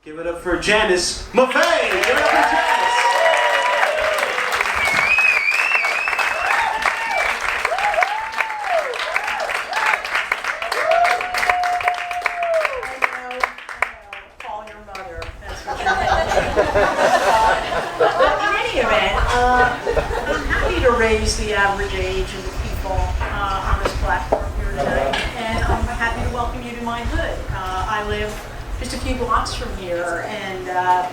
Give it up for Janice Maffei. Give it up for Janice. Call your mother. That's what you're in any event, I'm happy to raise the average age of the people on this platform here tonight, and I'm happy to welcome you to my hood. I live just a few blocks from here, and the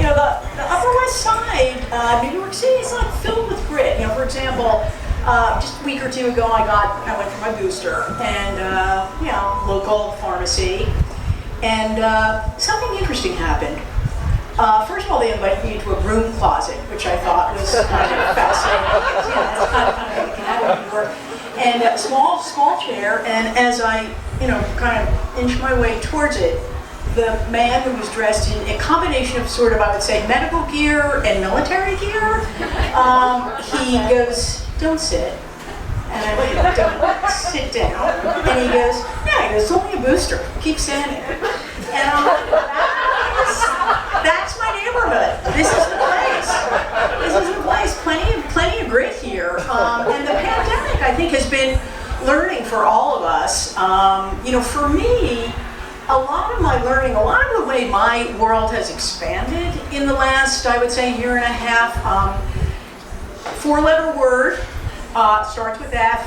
Upper West Side, New York City is like filled with grit. For example, just a week or two ago, I went for my booster, and local pharmacy, and something interesting happened. First of all, they invited me into a broom closet, which I thought was kind of fascinating. That's kind of what can happen in New York. And a small chair, and as I, kind of inch my way towards it, the man who was dressed in a combination of sort of, I would say, medical gear and military gear, he goes, "Don't sit." And I went, "Don't sit down." And he goes, "Yeah," it's only a booster. Keep standing. And I'm like, that's my neighborhood. This is the place. This is the place. Plenty of grit here. And the pandemic, I think, has been learning for all of us. For me, a lot of the way my world has expanded in the last, I would say, year and a half. 4-letter word, starts with F,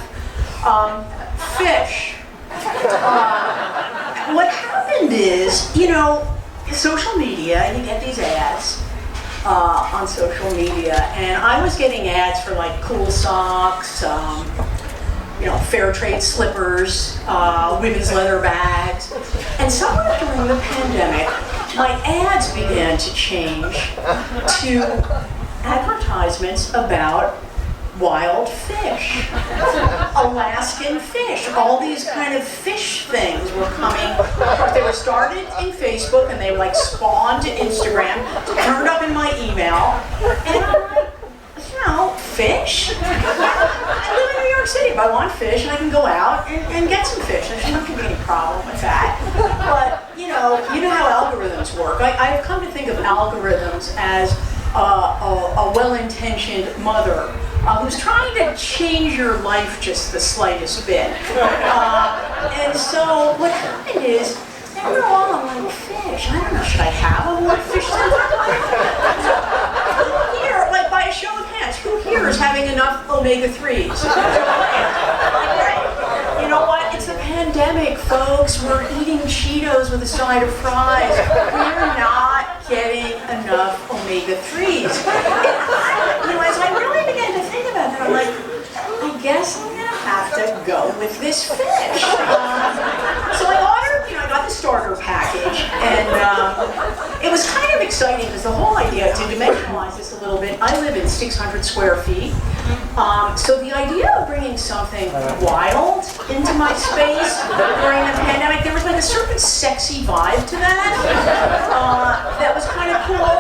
fish. What happened is, social media, you get these ads on social media, and I was getting ads for like cool socks, fair trade slippers, women's leather bags. And somewhere during the pandemic, my ads began to change to advertisements about wild fish, Alaskan fish, all these kind of fish things were coming. They were started in Facebook and they spawned to Instagram, turned up in my email, and I'm like, fish? I live in New York City. If I want fish, I can go out and get some fish. There's not going to be any problem with that. But, you know how algorithms work. I've come to think of algorithms as a well-intentioned mother who's trying to change your life just the slightest bit. And so what happened is, after all, I'm like, fish? I don't know, should I have a more fish here, by a show of hands, who here is having enough omega-3s? You know what? It's a pandemic, folks. We're eating Cheetos with a side of fries. We're not getting enough omega-3s. And as I really began to think about that, I'm like, I guess I'm going to have to go with this fish. So I got the starter package, and it was kind of exciting because the whole idea, to dimensionalize this a little bit, I live in 600 square feet. So the idea of bringing something wild into my space during the pandemic, there was a certain sexy vibe to that. That was kind of cool.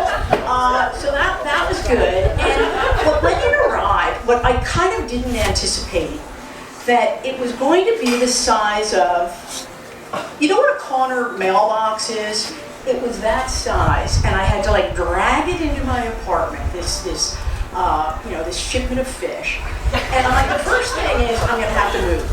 So that was good. But when it arrived, what I kind of didn't anticipate, that it was going to be the size of, what a corner mailbox is? It was that size, and I had to drag it into my apartment. This shipment of fish, and I'm like, the first thing is I'm going to have to move.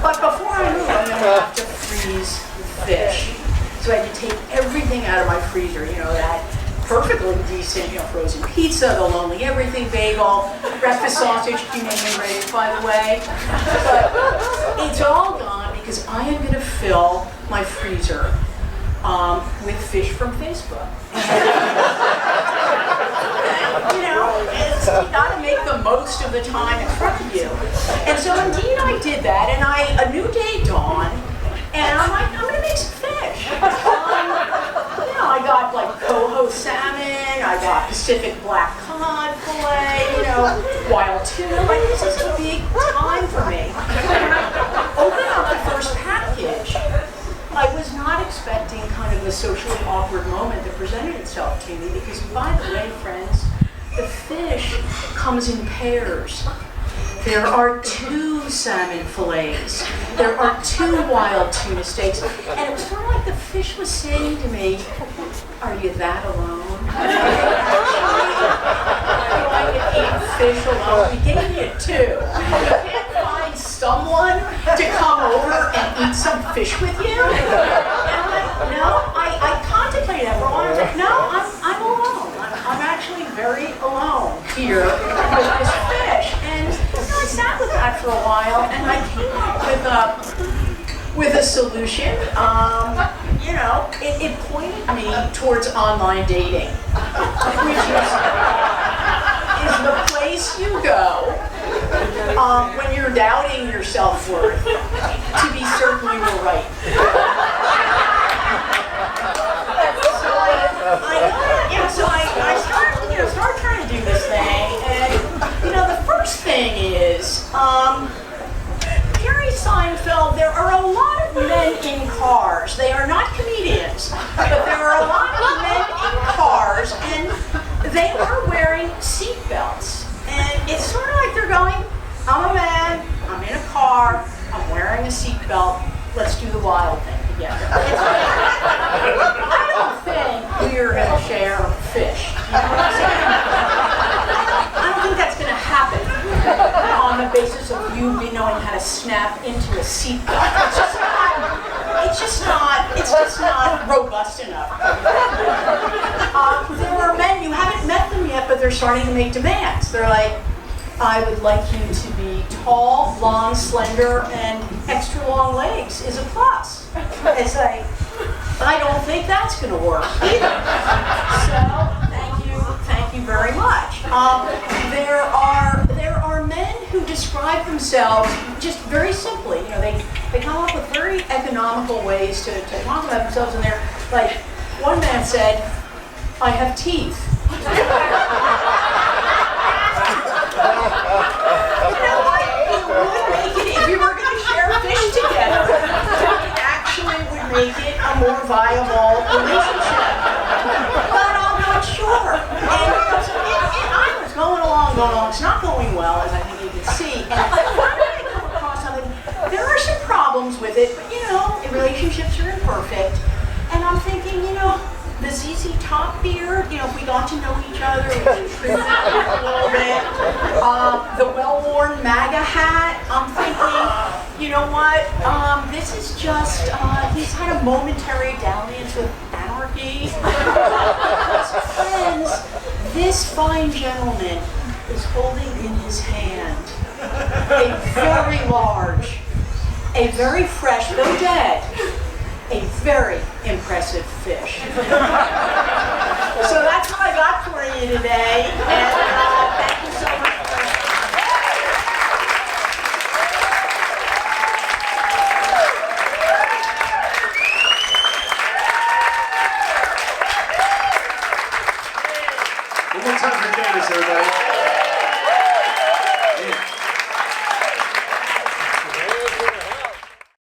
But before I move, I'm going to have to freeze the fish. So I had to take everything out of my freezer. That perfectly decent, frozen pizza, the Lonely Everything bagel, breakfast sausage, ready, by the way. But it's all gone because I am going to fill my freezer with fish from Facebook. You got to make the most of the time in front of you. And so indeed I did that, and a new day dawned, and I'm like, I'm going to make some fish. I got coho salmon, I got Pacific black cod fillet, wild tuna. This is a big time for me. When I opened up the first package, I was not expecting kind of the socially awkward moment that presented itself to me, because, by the way, friends, the fish comes in pairs. There are 2 salmon fillets. There are 2 wild tuna steaks. And it was sort of like the fish was saying to me, are you that alone? Do I can eat fish alone? We gave you 2. You can't find someone to come over and eat some fish with you? And I'm like, no, I contemplated that for a while. I was like, no, I'm alone. I'm actually very alone here with this fish. And I sat with that for a while, and I came up with a solution. It pointed me towards online dating, which is the place you go when you're doubting your self-worth to be certain you were right. So I started trying to do this thing, and the first thing is, Jerry Seinfeld, there are a lot of men in cars. They are not comedians, but there are a lot of men in cars, and they are wearing seatbelts. And it's sort of like they're going, I'm a man, I'm in a car, I'm wearing a seatbelt, let's do the wild thing together. I don't think we're going to share fish. You know what I'm saying? I don't think that's going to happen on the basis of you knowing how to snap into a seatbelt. It's just not robust enough. There are men, you haven't met them yet, but they're starting to make demands. They're like, I would like you to be tall, long, slender, and extra long legs is a plus. It's like, I don't think that's going to work either. So, thank you very much. There are men who describe themselves just very simply. They come up with very economical ways to talk about themselves, and they're like, one man said, I have teeth. If we were going to share fish together, it actually would make it a more viable relationship. But I'm not sure. And I was going along. It's not going well, as I think you can see. And finally I come across something. There are some problems with it, but relationships are imperfect. And I'm thinking, the ZZ Top beard, if we got to know each other, we could trim that a little bit. The well-worn MAGA hat, I'm thinking, you know what, this is just, he's had a momentary dalliance with anarchy. His friends, this fine gentleman is holding in his hand a very large, a very fresh, though dead, a very impressive fish. So that's what I got for you today, and thank you so much for One more time for Janice, everybody.